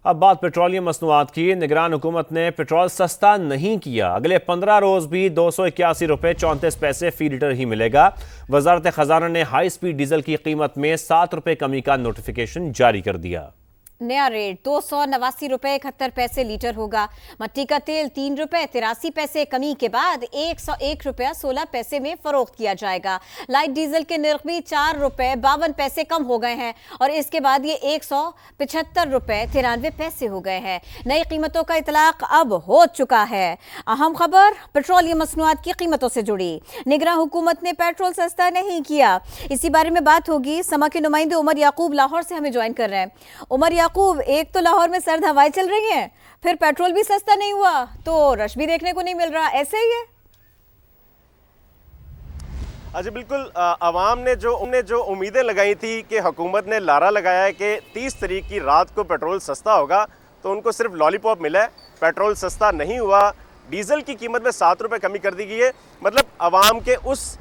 अब बात पेट्रोलियम मसनूआत की। निगरान हुकूमत ने पेट्रोल सस्ता नहीं किया। अगले 15 रोज भी 281 रुपये 34 पैसे फी लीटर ही मिलेगा। वजारत खजाना ने हाई स्पीड डीजल की कीमत में 7 रुपये कमी का नोटिफिकेशन जारी कर दिया। नया रेट 289 रुपए 71 पैसे लीटर होगा। मट्टी का तेल 3 रुपए 83 पैसे कमी के बाद 101 रुपया 16 पैसे में फरोख्त किया जाएगा। लाइट डीजल के निर्ख भी 4 रुपए 52 पैसे कम हो गए हैं और इसके बाद ये 175 रुपए 93 पैसे हो गए हैं। नई कीमतों का इतलाक अब हो चुका है। अहम खबर पेट्रोलियम मसनूआत की कीमतों से जुड़ी। निगरान हुकूमत ने पेट्रोल सस्ता नहीं किया, इसी बारे में बात होगी। समा के नुमाइंदे उमर याकूब लाहौर से हमें ज्वाइन कर रहे हैं। उमर याकूब, एक तो लाहौर में सर्द हवाएं चल रही हैं, फिर पेट्रोल भी सस्ता नहीं हुआ तो रश भी देखने को नहीं मिल रहा, ऐसे ही है? अच्छा, बिल्कुल। अवाम ने जो उम्मीदें लगाई थी कि हुकूमत ने लारा लगाया है कि 30 तारीख की रात को पेट्रोल सस्ता होगा, तो उनको सिर्फ लॉलीपॉप मिला है। पेट्रोल सस्ता नहीं हुआ। डीजल की कीमत में 7 रुपये कमी कर दी गई है। मतलब अवाम के उस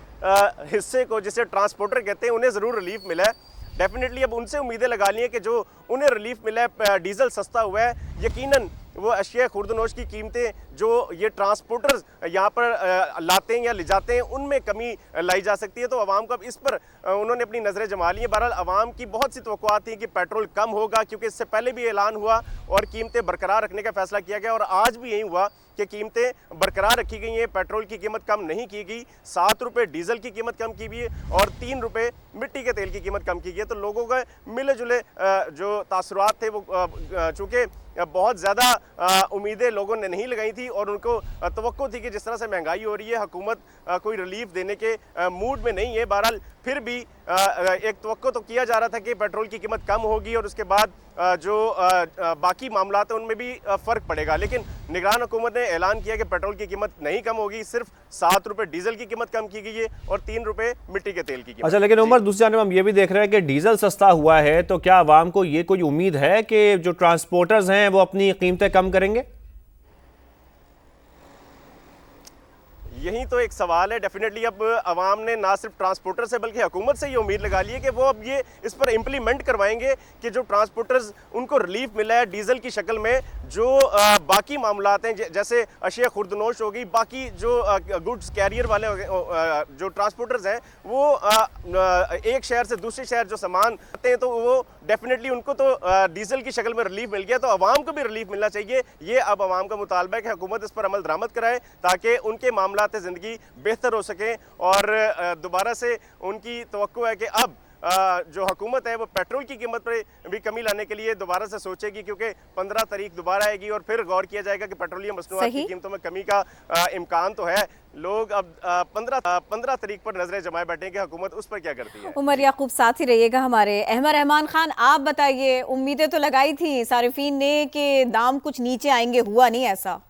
हिस्से को जिसे ट्रांसपोर्टर कहते हैं, उन्हें ज़रूर रिलीफ मिला है। डेफिनेटली अब उनसे उम्मीदें लगा ली हैं कि जो उन्हें रिलीफ मिला है, डीजल सस्ता हुआ है, यकीनन वो अशिया खुर्दनोश की कीमतें जो ये ट्रांसपोर्टर्स यहाँ पर लाते हैं या ले जाते हैं, उनमें कमी लाई जा सकती है। तो आवाम को अब इस पर उन्होंने अपनी नज़रें जमा ली हैं। बहरहाल आवाम की बहुत सी तवक्कुआत थी कि पेट्रोल कम होगा, क्योंकि इससे पहले भी ऐलान हुआ और कीमतें बरकरार रखने का फैसला किया गया और आज भी यही हुआ कि कीमतें बरकरार रखी गई हैं। पेट्रोल की कीमत कम नहीं की गई। 7 रुपये डीजल की कीमत कम की गई है और 3 रुपये मिट्टी के तेल की कीमत कम की गई है। तो लोगों के मिले जुले जो तासुरात थे वो चूँकि बहुत ज़्यादा उम्मीदें लोगों ने नहीं लगाई थी और उनको तवक्को थी कि जिस तरह से महंगाई हो रही है, हुकूमत कोई रिलीफ देने के मूड में नहीं है। बहरहाल फिर भी एक तवक्को तो किया जा रहा था कि पेट्रोल की कीमत कम होगी और उसके बाद जो बाकी मामलात हैं उनमें भी फ़र्क पड़ेगा। लेकिन निगरान हुकूमत ने ऐलान किया कि पेट्रोल की कीमत नहीं कम होगी, सिर्फ 7 रुपये डीजल की कीमत कम की गई है और 3 रुपये मिट्टी के तेल की कीमत। अच्छा, लेकिन उमर, दूसरी जानब हम ये भी देख रहे हैं कि डीजल सस्ता हुआ है, तो क्या आवाम को ये कोई उम्मीद है कि जो ट्रांसपोर्टर्स हैं वो अपनी कीमतें कम करेंगे? यही तो एक सवाल है। डेफिनेटली अब अवाम ने ना सिर्फ ट्रांसपोर्टर से बल्कि हुकूमत से ये उम्मीद लगा ली है कि वो अब ये इस पर इम्प्लीमेंट करवाएंगे कि जो ट्रांसपोर्टर्स उनको रिलीफ मिला है डीजल की शक्ल में, जो बाकी मामलात हैं जैसे अशिया खुर्दनोश होगी, बाकी जो गुड्स कैरियर वाले जो ट्रांसपोर्टर्स हैं वो एक शहर से दूसरे शहर जो सामान आते हैं तो वो डेफिनेटली उनको तो डीजल की शक्ल में रिलीफ मिल गया, तो अवाम को भी रिलीफ मिलना चाहिए। ये अब अवाम का मुतालबा है कि हुकूमत इस पर अमल दरामद कराए ताकि उनके मामलात ज़िंदगी बेहतर हो सकें और दोबारा से उनकी तवक्को है कि अब जो हुकूमत है वो पेट्रोल की कीमत पर भी कमी लाने के लिए दोबारा से सोचेगी, क्योंकि 15 तारीख दोबारा आएगी और फिर गौर किया जाएगा कि पेट्रोलियम मसनूआत की कीमतों में कमी का इम्कान तो है। लोग अब 15 तारीख पर नजरें जमाए बैठे कि हुकूमत उस पर क्या करती है। उमर याकूब साथ ही रहिएगा हमारे। अहमद रहमान खान, आप बताइए, उम्मीदें तो लगाई थी सारिफीन ने कि दाम कुछ नीचे आएंगे, हुआ नहीं ऐसा?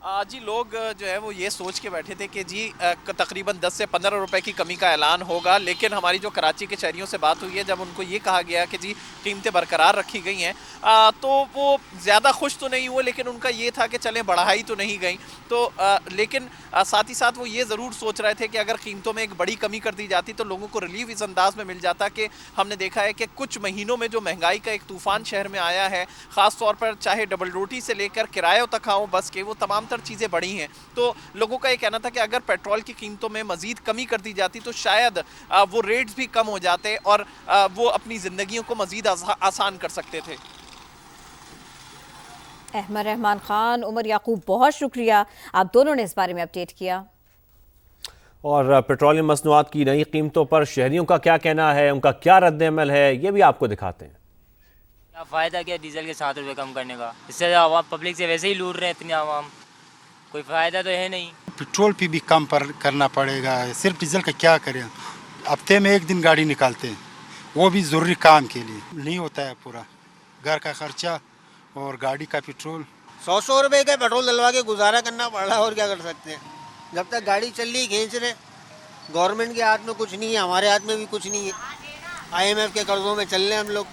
जी, लोग जो है वो ये सोच के बैठे थे कि जी तकरीबन 10 से 15 रुपए की कमी का ऐलान होगा, लेकिन हमारी जो कराची के शहरियों से बात हुई है, जब उनको ये कहा गया कि जी कीमतें बरकरार रखी गई हैं, तो वो ज़्यादा खुश तो नहीं हुए, लेकिन उनका ये था कि चलें बढ़ाई तो नहीं गई। तो लेकिन साथ ही साथ वो ये ज़रूर सोच रहे थे कि अगर कीमतों में एक बड़ी कमी कर दी जाती तो लोगों को रिलीफ इस अंदाज में मिल जाता कि हमने देखा है कि कुछ महीनों में जो महंगाई का एक तूफ़ान शहर में आया है, ख़ास तौर पर चाहे डबल रोटी से लेकर किरायों तक आओ बस के, वो तमाम चीज़ें बढ़ी हैं। तो लोगों का ये कहना था कि अगर पेट्रोल की कीमतों में मजीद कमी कर दी जाती तो शायद वो रेट्स भी कम हो जाते और वो अपनी ज़िंदगियों को मजीद आसान कर सकते थे। अहमद रहमान खान, उमर याकूब, बहुत शुक्रिया, आप दोनों ने इस बारे में अपडेट किया। और पेट्रोलियम मसनूआत की नई कीमतों पर शहरियों का क्या कहना है, उनका क्या रद्द-ए-अमल है, ये भी आपको दिखाते हैं। क्या फ़ायदा क्या डीजल के 7 रुपये कम करने का? इससे आवाम पब्लिक से वैसे ही लूट रहे हैं इतनी आवाम, कोई फ़ायदा तो है नहीं। पेट्रोल पे भी कम करना पड़ेगा, सिर्फ डीजल का क्या करें? हफ्ते में एक दिन गाड़ी निकालते हैं, वो भी ज़रूरी काम के लिए नहीं होता है। पूरा घर का खर्चा और गाड़ी का पेट्रोल, 100 रुपये का पेट्रोल डलवा के गुजारा करना पड़ रहा है, और क्या कर सकते हैं? जब तक गाड़ी चल रही खींच रहे, गवर्नमेंट के हाथ में कुछ नहीं है, हमारे हाथ में भी कुछ नहीं है। IMF के कर्जों में चल रहे हैं हम लोग।